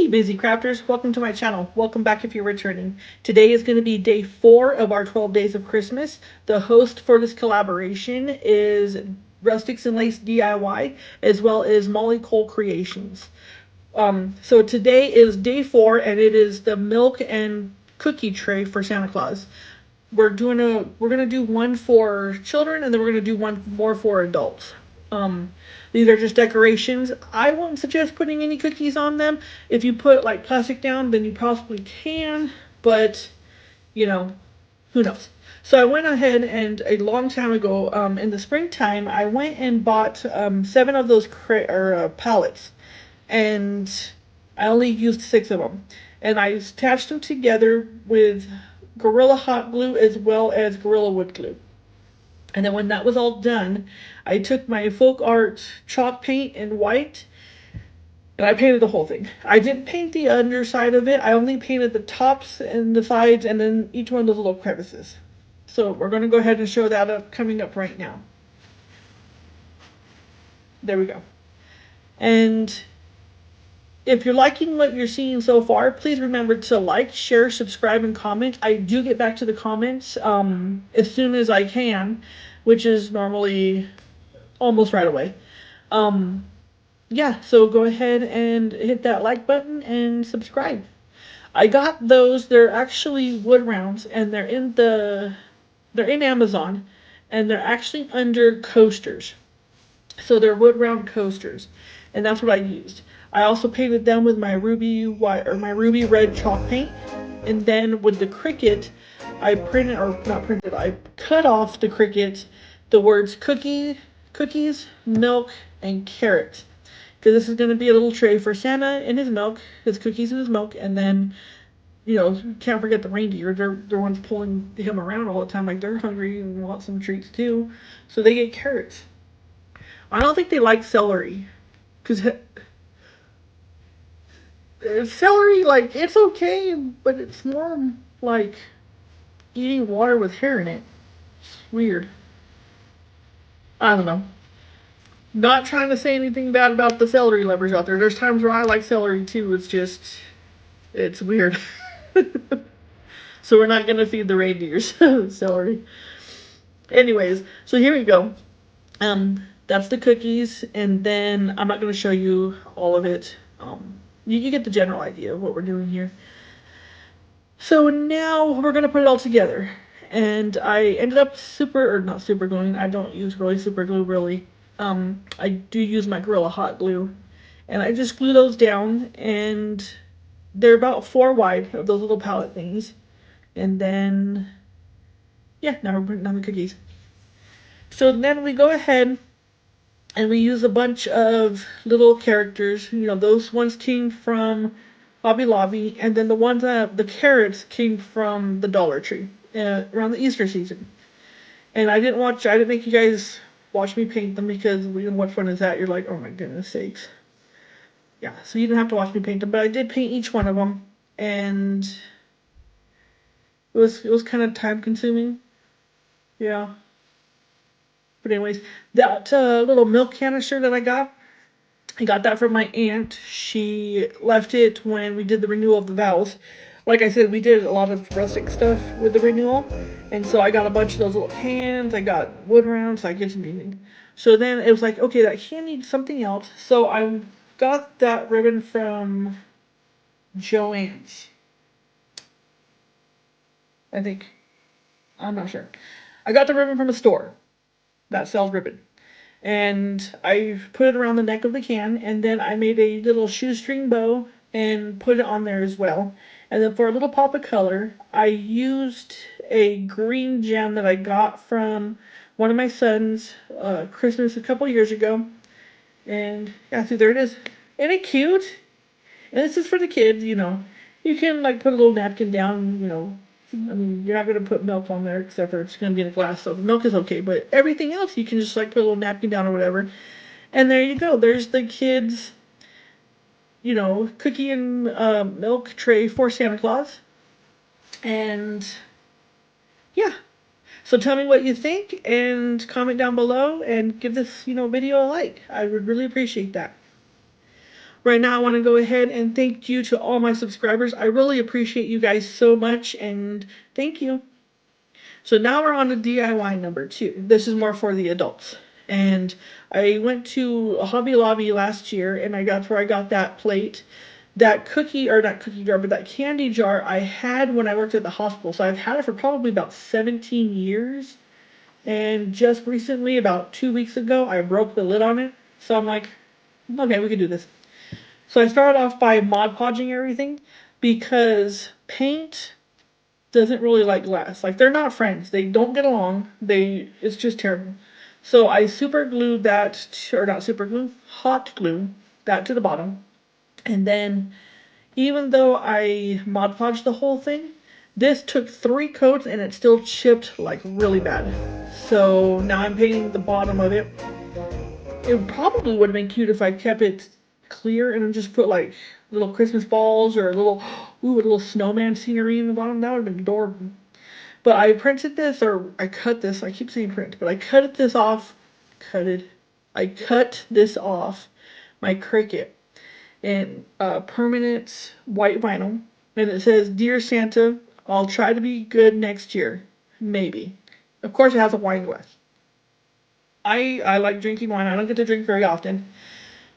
Hey busy crafters, welcome to my channel. Welcome back if you're returning. Today is going to be day 4 of our 12 days of Christmas. The host for this collaboration is Rustics and Lace DIY as well as Molly Cole Creations. So today is day 4 and it is the milk and cookie tray for Santa Claus. We're gonna do one for children and then we're gonna do one more for adults. Um, these are just decorations. I wouldn't suggest putting any cookies on them. If you put like plastic down, then you possibly can, but you know, who knows. So I went ahead and a long time ago, in the springtime, I went and bought 7 of those pallets, and I only used 6 of them, and I attached them together with Gorilla Hot Glue as well as Gorilla Wood Glue. And then when that was all done, I took my folk art chalk paint in white and I painted the whole thing. I didn't paint the underside of it. I only painted the tops and the sides and then each one of those little crevices. So we're going to go ahead and show that up coming up right now. There we go. And if you're liking what you're seeing so far, please remember to like, share, subscribe, and comment. I do get back to the comments as soon as I can, which is normally almost right away. Yeah, so go ahead and hit that like button and subscribe. I got those. They're actually wood rounds, and they're in Amazon, and they're actually under coasters. So they're wood round coasters, and that's what I used. I also painted them with my ruby white or my ruby red chalk paint, and then with the Cricut, I printed or not printed. I cut off the Cricut the words cookies, milk, and carrot, because this is going to be a little tray for Santa and his milk, his cookies and his milk, and then can't forget the reindeer. They're ones pulling him around all the time, like they're hungry and want some treats too, so they get carrots. I don't think they like celery, because celery, like, it's okay, but it's more like eating water with hair in it. It's weird. I don't know. Not trying to say anything bad about the celery lovers out there. There's times where I like celery too. It's weird. So we're not gonna feed the reindeers celery. Anyways, so here we go. That's the cookies, and then I'm not gonna show you all of it. You get the general idea of what we're doing here. So now we're gonna put it all together, and I ended up not super gluing. I don't use really super glue really. I do use my Gorilla Hot Glue, and I just glue those down, and they're about 4 wide of those little palette things. And then, yeah, now we're putting down the cookies. So then we go ahead and we use a bunch of little characters. Those ones came from Hobby Lobby, and then the carrots came from the Dollar Tree around the Easter season. And I didn't make you guys watch me paint them, because what fun is that? You're like, oh my goodness sakes. Yeah, so you didn't have to watch me paint them, but I did paint each one of them, and it was kind of time consuming. Yeah. But anyways, that little milk canister that I got that from my aunt. She left it when we did the renewal of the vows. Like I said, we did a lot of rustic stuff with the renewal, and so I got a bunch of those little cans. I got wood rounds, I get anything. So then it was like, okay, that can need something else. So I got that ribbon from Joann's, I think. I'm not sure. I got the ribbon from a store that sells ribbon. And I put it around the neck of the can, and then I made a little shoestring bow and put it on there as well. And then for a little pop of color, I used a green gem that I got from one of my sons Christmas a couple years ago. And yeah, see, there it is. Isn't it cute? And this is for the kids. You can like put a little napkin down. I mean, you're not gonna put milk on there except for it's gonna be in a glass, so milk is okay. But everything else, you can just like put a little napkin down or whatever. And there you go. There's the kids, cookie and milk tray for Santa Claus. And yeah. So tell me what you think and comment down below and give this, video a like. I would really appreciate that. right now I want to go ahead and thank you to all my subscribers. I really appreciate you guys so much, and thank you. So now we're on to DIY number 2. This is more for the adults. And I went to Hobby Lobby last year, and I got that plate. That cookie, or not cookie jar, but that candy jar I had when I worked at the hospital. So I've had it for probably about 17 years. And just recently, about 2 weeks ago, I broke the lid on it. So I'm like, okay, we can do this. So I started off by Mod Podging everything, because paint doesn't really like glass. Like, they're not friends. They don't get along. It's just terrible. So I super glued that, or not super glue, hot glue that to the bottom. And then, even though I Mod Podged the whole thing, this took 3 coats and it still chipped like really bad. So now I'm painting the bottom of it. It probably would have been cute if I kept it clear and just put like little Christmas balls or a little snowman scenery in the bottom. That would have been adorable. But I printed this, or I cut this. I keep saying print, but I cut this off. I cut this off my Cricut in permanent white vinyl, and it says, "Dear Santa, I'll try to be good next year, maybe." Of course, it has a wine glass. I like drinking wine. I don't get to drink very often.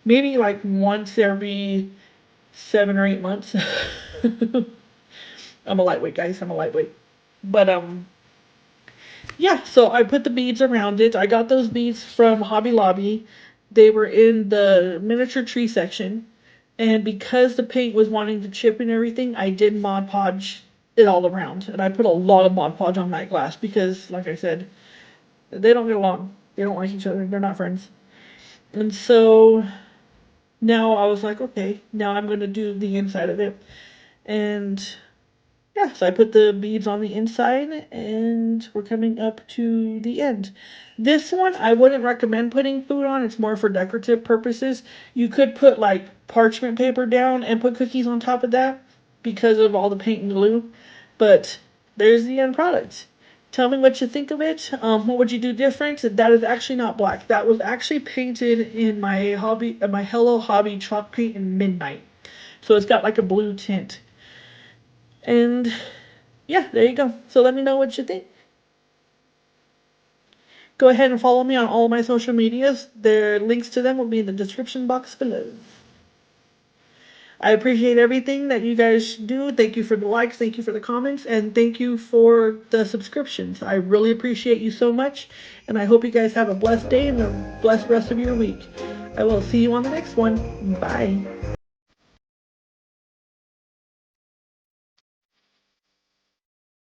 Maybe like once every 7 or 8 months. I'm a lightweight, guys. I'm a lightweight. But yeah. So I put the beads around it. I got those beads from Hobby Lobby. They were in the miniature tree section, and because the paint was wanting to chip and everything, I did Mod Podge it all around, and I put a lot of Mod Podge on that glass because, like I said, they don't get along. They don't like each other. They're not friends. And so now I was like, okay, now I'm going to do the inside of it. And yeah, so I put the beads on the inside, and we're coming up to the end. This one, I wouldn't recommend putting food on. It's more for decorative purposes. You could put like parchment paper down and put cookies on top of that because of all the paint and glue. But there's the end product. Tell me what you think of it. What would you do different? That is actually not black. That was actually painted in my Hello Hobby chalk paint in Midnight. So it's got like a blue tint. And yeah, there you go. So let me know what you think. Go ahead and follow me on all my social medias. The links to them will be in the description box below. I appreciate everything that you guys do. Thank you for the likes, thank you for the comments, and thank you for the subscriptions. I really appreciate you so much, and I hope you guys have a blessed day and a blessed rest of your week. I will see you on the next one. Bye.